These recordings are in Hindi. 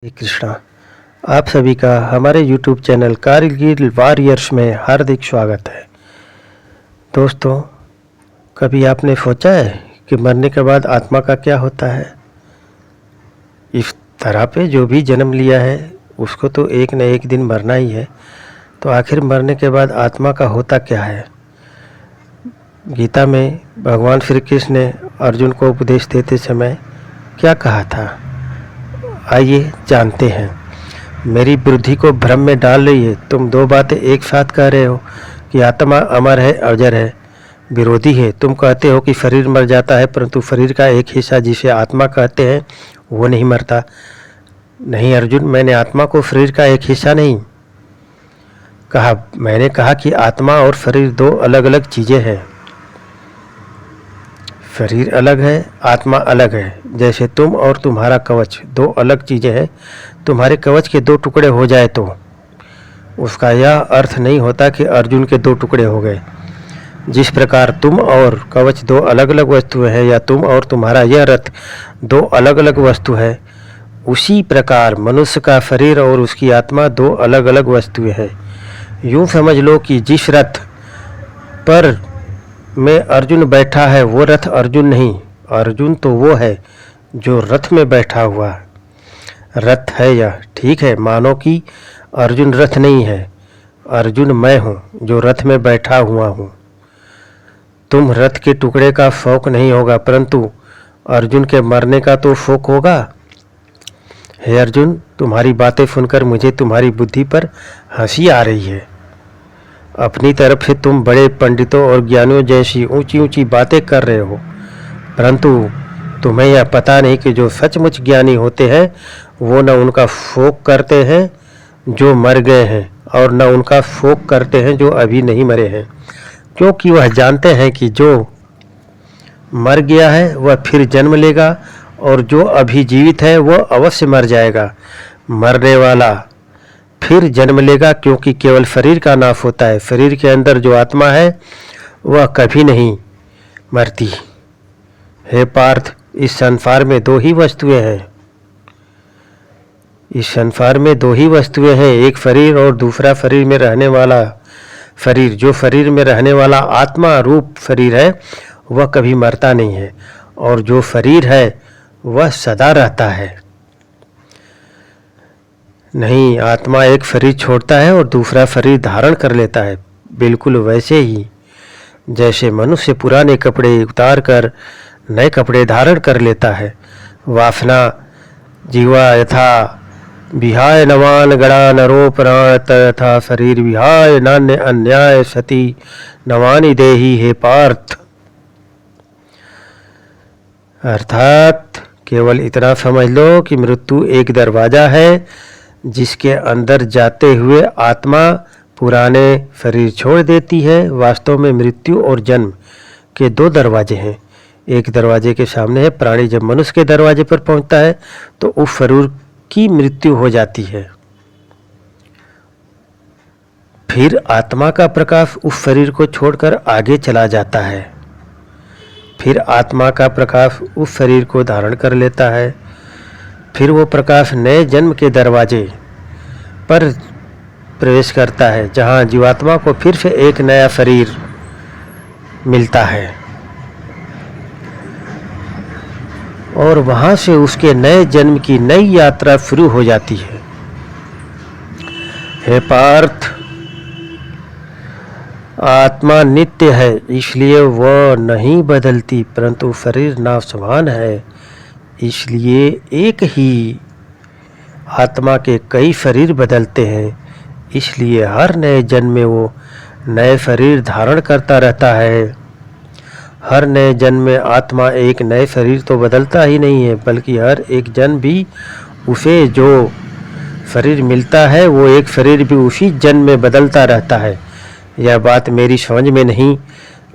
श्री कृष्णा। आप सभी का हमारे YouTube चैनल कारगिल वॉरियर्स में हार्दिक स्वागत है। दोस्तों, कभी आपने सोचा है कि मरने के बाद आत्मा का क्या होता है? इस तरह पे जो भी जन्म लिया है उसको तो एक न एक दिन मरना ही है, तो आखिर मरने के बाद आत्मा का होता क्या है? गीता में भगवान श्री कृष्ण ने अर्जुन को उपदेश देते समय क्या कहा था, आइए जानते हैं। मेरी बुद्धि को भ्रम में डाल रही है। तुम दो बातें एक साथ कह रहे हो कि आत्मा अमर है, अजर है, विरोधी है। तुम कहते हो कि शरीर मर जाता है, परंतु शरीर का एक हिस्सा जिसे आत्मा कहते हैं वो नहीं मरता। नहीं अर्जुन, मैंने आत्मा को शरीर का एक हिस्सा नहीं कहा। मैंने कहा कि आत्मा और शरीर दो अलग अलग चीज़ें हैं। शरीर अलग है, आत्मा अलग है। जैसे तुम और तुम्हारा कवच दो अलग चीज़ें हैं। तुम्हारे कवच के दो टुकड़े हो जाए तो उसका यह अर्थ नहीं होता कि अर्जुन के दो टुकड़े हो गए। जिस प्रकार तुम और कवच दो अलग अलग वस्तुएं हैं, या तुम और तुम्हारा यह रथ दो अलग अलग वस्तु है, उसी प्रकार मनुष्य का शरीर और उसकी आत्मा दो अलग अलग वस्तुएं हैं। यूँ समझ लो कि जिस रथ पर में अर्जुन बैठा है वो रथ अर्जुन नहीं, अर्जुन तो वो है जो रथ में बैठा हुआ रथ है। यह ठीक है, मानो कि अर्जुन रथ नहीं है, अर्जुन मैं हूँ जो रथ में बैठा हुआ हूँ। तुम रथ के टुकड़े का शौक नहीं होगा, परंतु अर्जुन के मरने का तो शौक होगा। हे अर्जुन, तुम्हारी बातें सुनकर मुझे तुम्हारी बुद्धि पर हंसी आ रही है। अपनी तरफ से तुम बड़े पंडितों और ज्ञानियों जैसी ऊंची ऊंची बातें कर रहे हो, परंतु तुम्हें यह पता नहीं कि जो सचमुच ज्ञानी होते हैं वो न उनका शोक करते हैं जो मर गए हैं, और न उनका शोक करते हैं जो अभी नहीं मरे हैं, क्योंकि वह जानते हैं कि जो मर गया है वह फिर जन्म लेगा, और जो अभी जीवित है वह अवश्य मर जाएगा। मरने वाला फिर जन्म लेगा, क्योंकि केवल शरीर का नाश होता है। शरीर के अंदर जो आत्मा है वह कभी नहीं मरती। हे पार्थ, इस संसार में दो ही वस्तुएं हैं। इस संसार में दो ही वस्तुएं हैं, एक शरीर और दूसरा शरीर में रहने वाला शरीर। जो शरीर में रहने वाला आत्मा रूप शरीर है वह कभी मरता नहीं है, और जो शरीर है वह सदा रहता है। नहीं, आत्मा एक शरीर छोड़ता है और दूसरा शरीर धारण कर लेता है। बिल्कुल वैसे ही जैसे मनुष्य पुराने कपड़े उतार कर नए कपड़े धारण कर लेता है। वासना जीवा यथा विहाय नवान गणा नरो प्राण तथा शरीर विहाय नान्य अन्याय सती नवानि देहि। हे पार्थ, अर्थात केवल इतना समझ लो कि मृत्यु एक दरवाज़ा है जिसके अंदर जाते हुए आत्मा पुराने शरीर छोड़ देती है। वास्तव में मृत्यु और जन्म के दो दरवाजे हैं। एक दरवाजे के सामने है। प्राणी जब मनुष्य के दरवाजे पर पहुंचता है तो उस शरीर की मृत्यु हो जाती है। फिर आत्मा का प्रकाश उस शरीर को छोड़कर आगे चला जाता है। फिर आत्मा का प्रकाश उस शरीर को धारण कर लेता है। फिर वो प्रकाश नए जन्म के दरवाजे पर प्रवेश करता है, जहाँ जीवात्मा को फिर से एक नया शरीर मिलता है, और वहाँ से उसके नए जन्म की नई यात्रा शुरू हो जाती है। हे पार्थ, आत्मा नित्य है, इसलिए वह नहीं बदलती, परंतु शरीर नाशवान है, इसलिए एक ही आत्मा के कई शरीर बदलते हैं। इसलिए हर नए जन्म में वो नए शरीर धारण करता रहता है। हर नए जन्म में आत्मा एक नए शरीर तो बदलता ही नहीं है, बल्कि हर एक जन्म भी उसे जो शरीर मिलता है वो एक शरीर भी उसी जन्म में बदलता रहता है। यह बात मेरी समझ में नहीं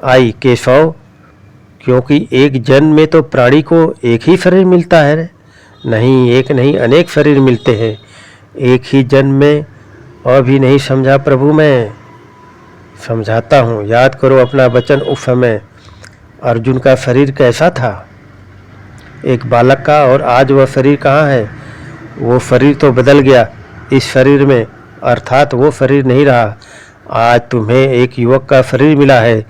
आई केशव, क्योंकि एक जन्म में तो प्राणी को एक ही शरीर मिलता है। नहीं, एक नहीं अनेक शरीर मिलते हैं एक ही जन्म में। और भी नहीं समझा प्रभु, मैं समझाता हूँ। याद करो अपना वचन। उस समय अर्जुन का शरीर कैसा था, एक बालक का, और आज वह शरीर कहाँ है? वो शरीर तो बदल गया, इस शरीर में अर्थात वो शरीर नहीं रहा। आज तुम्हें एक युवक का शरीर मिला है।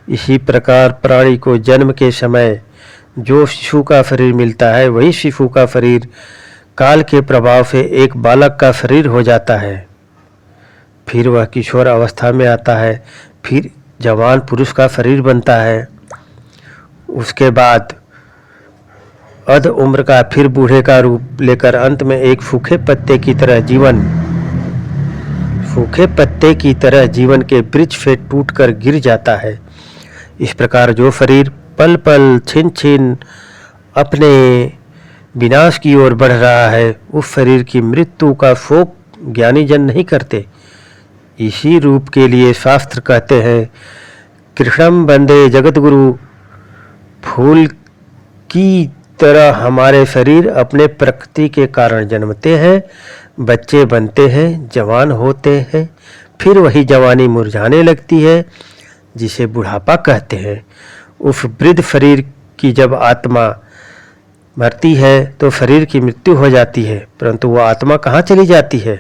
इसी प्रकार प्राणी को जन्म के समय जो शिशु का शरीर मिलता है, वही शिशु का शरीर काल के प्रभाव से एक बालक का शरीर हो जाता है। फिर वह किशोर अवस्था में आता है, फिर जवान पुरुष का शरीर बनता है। उसके बाद अध उम्र का फिर बूढ़े का रूप लेकर अंत में एक सूखे पत्ते की तरह जीवन के वृक्ष से टूटकर गिर जाता है। इस प्रकार जो शरीर पल पल छिन छिन अपने विनाश की ओर बढ़ रहा है, उस शरीर की मृत्यु का शोक ज्ञानी जन नहीं करते। इसी रूप के लिए शास्त्र कहते हैं, कृष्णम वंदे जगतगुरु। फूल की तरह हमारे शरीर अपने प्रकृति के कारण जन्मते हैं, बच्चे बनते हैं, जवान होते हैं, फिर वही जवानी मुरझाने लगती है जिसे बुढ़ापा कहते हैं। उस वृद्ध शरीर की जब आत्मा मरती है तो शरीर की मृत्यु हो जाती है, परंतु वह आत्मा कहाँ चली जाती है?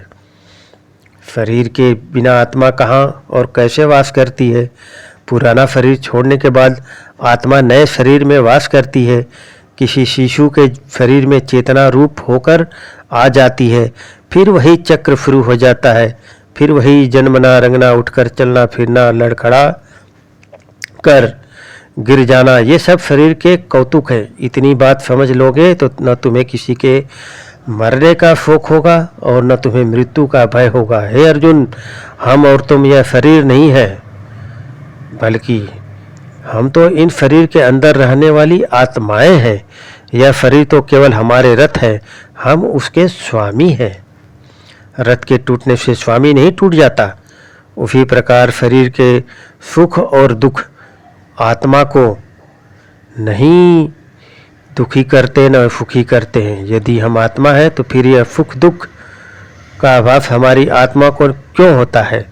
शरीर के बिना आत्मा कहाँ और कैसे वास करती है? पुराना शरीर छोड़ने के बाद आत्मा नए शरीर में वास करती है। किसी शिशु के शरीर में चेतना रूप होकर आ जाती है, फिर वही चक्र शुरू हो जाता है। फिर वही जन्मना, रंगना, उठकर चलना फिरना, लड़खड़ा कर गिर जाना, ये सब शरीर के कौतुक है। इतनी बात समझ लोगे तो न तुम्हें किसी के मरने का शोक होगा और न तुम्हें मृत्यु का भय होगा। हे अर्जुन, हम और तुम यह शरीर नहीं है, बल्कि हम तो इन शरीर के अंदर रहने वाली आत्माएं हैं। यह शरीर तो केवल हमारे रथ है, हम उसके स्वामी हैं। रथ के टूटने से स्वामी नहीं टूट जाता, उसी प्रकार शरीर के सुख और दुख आत्मा को नहीं दुखी करते न सुखी करते हैं। यदि हम आत्मा है तो फिर यह सुख दुख का आभास हमारी आत्मा को क्यों होता है?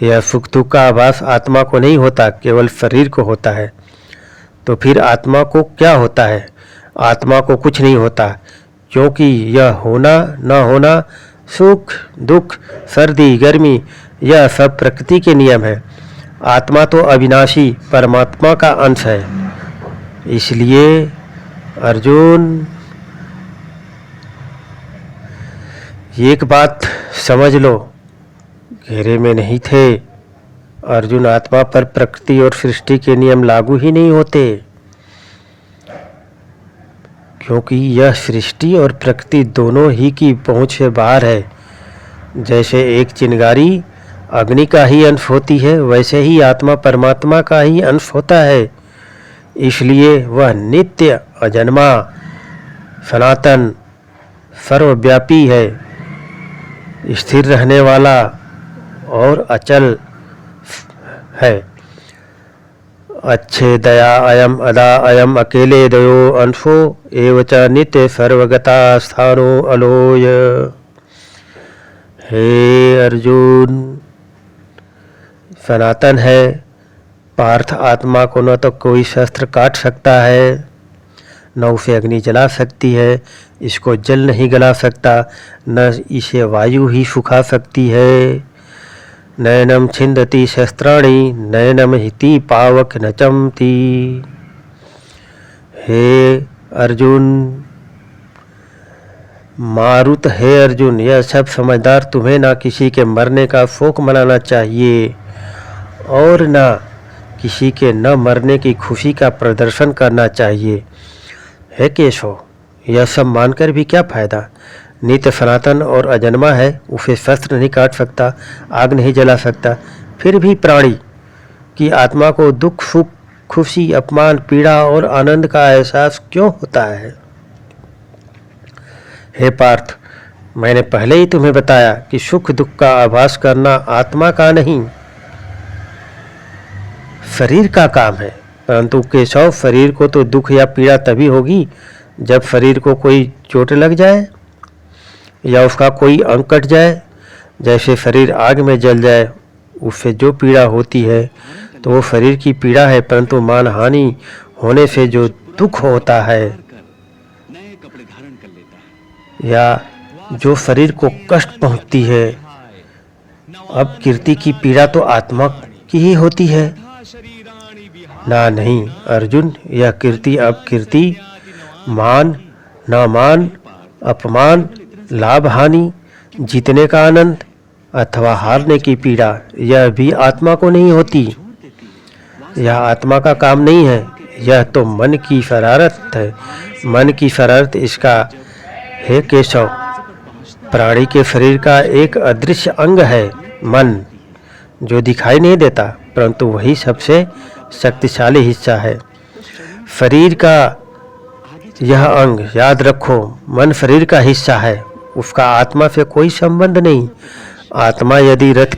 यह सुख दुख का आभास आत्मा को नहीं होता, केवल शरीर को होता है। तो फिर आत्मा को क्या होता है? आत्मा को कुछ नहीं होता, क्योंकि यह होना न होना, सुख दुख, सर्दी गर्मी, यह सब प्रकृति के नियम है। आत्मा तो अविनाशी परमात्मा का अंश है। इसलिए अर्जुन, एक बात समझ लो, घेरे में नहीं थे अर्जुन, आत्मा पर प्रकृति और सृष्टि के नियम लागू ही नहीं होते, क्योंकि यह सृष्टि और प्रकृति दोनों ही की पहुंच से बाहर है। जैसे एक चिंगारी अग्नि का ही अंश होती है, वैसे ही आत्मा परमात्मा का ही अंश होता है। इसलिए वह नित्य, अजन्मा, सनातन, सर्वव्यापी है, स्थिर रहने वाला और अचल है। अच्छे दया अयम अदा अयम अकेले दयो अंशो एवच नित्य सर्वगता स्थानो अलोय। हे अर्जुन, सनातन है, पार्थ आत्मा को न तो कोई शस्त्र काट सकता है, न उसे अग्नि जला सकती है, इसको जल नहीं गला सकता, न इसे वायु ही सुखा सकती है। नयनम छिंदति शस्त्राणि नयनम हिति पावक न चमती। हे अर्जुन, मारुत, हे अर्जुन, यह सब समझदार तुम्हें ना किसी के मरने का शोक मनाना चाहिए और ना किसी के न मरने की खुशी का प्रदर्शन करना चाहिए। हे केशव, यह सब मानकर भी क्या फायदा? नित्य सनातन और अजन्मा है, उसे शस्त्र नहीं काट सकता, आग नहीं जला सकता, फिर भी प्राणी की आत्मा को दुख सुख, खुशी, अपमान, पीड़ा और आनंद का एहसास क्यों होता है? हे पार्थ, मैंने पहले ही तुम्हें बताया कि सुख दुख का आभास करना आत्मा का नहीं, शरीर का काम है। परंतु केशव, शरीर को तो दुख या पीड़ा तभी होगी जब शरीर को कोई चोट लग जाए या उसका कोई अंग कट जाए। जैसे शरीर आग में जल जाए, उससे जो पीड़ा होती है तो वो शरीर की पीड़ा है, परंतु मानहानि होने से जो दुख होता है या जो शरीर को कष्ट पहुंचती है। अब कीर्ति की पीड़ा तो आत्मा की ही होती है ना? नहीं अर्जुन, यह कीर्ति अब कीर्ति, मान न मान, अपमान, लाभ हानि, जीतने का आनंद अथवा हारने की पीड़ा, यह भी आत्मा को नहीं होती। यह आत्मा का काम नहीं है, यह तो मन की शरारत है। मन की शरारत इसका है केशव, प्राणी के शरीर का एक अदृश्य अंग है मन, जो दिखाई नहीं देता, परंतु वही सबसे शक्तिशाली हिस्सा है। शरीर का यह अंग, याद रखो, मन शरीर का हिस्सा है, उसका आत्मा से कोई संबंध नहीं। आत्मा यदि रथ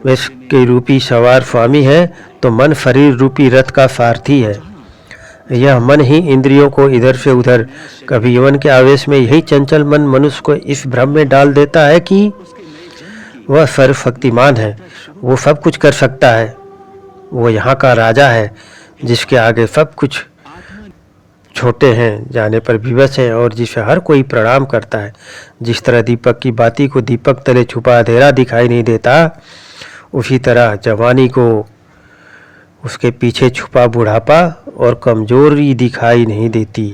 में के रूपी सवार स्वामी है, तो मन शरीर रूपी रथ का सारथी है। यह मन ही इंद्रियों को इधर से उधर, कभी यवन के आवेश में, यही चंचल मन मनुष्य को इस भ्रम में डाल देता है कि वह सर्वशक्तिमान है, वो सब कुछ कर सकता है, वो यहाँ का राजा है, जिसके आगे सब कुछ छोटे हैं, जाने पर विवश है, और जिसे हर कोई प्रणाम करता है। जिस तरह दीपक की बाती को दीपक तले छुपा अंधेरा दिखाई नहीं देता, उसी तरह जवानी को उसके पीछे छुपा बुढ़ापा और कमजोरी दिखाई नहीं देती।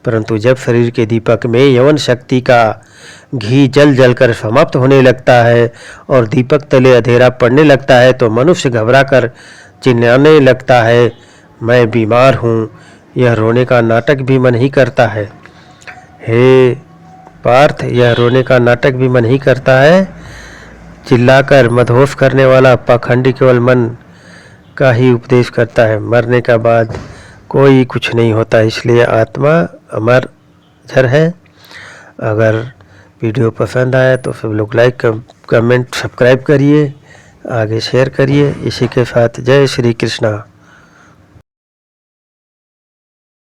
परंतु जब शरीर के दीपक में यवन शक्ति का घी जल जल कर समाप्त होने लगता है और दीपक तले अंधेरा पड़ने लगता है, तो मनुष्य घबरा कर चिल्लाने लगता है, मैं बीमार हूँ। यह रोने का नाटक भी मन ही करता है। हे पार्थ, यह रोने का नाटक भी मन ही करता है। चिल्लाकर मदहोश करने वाला पाखंडी केवल मन का ही उपदेश करता है। मरने का बाद कोई कुछ नहीं होता, इसलिए आत्मा अमर जर है। अगर वीडियो पसंद आया तो सब लोग लाइक, कमेंट, सब्सक्राइब करिए, आगे शेयर करिए। इसी के साथ जय श्री कृष्णा।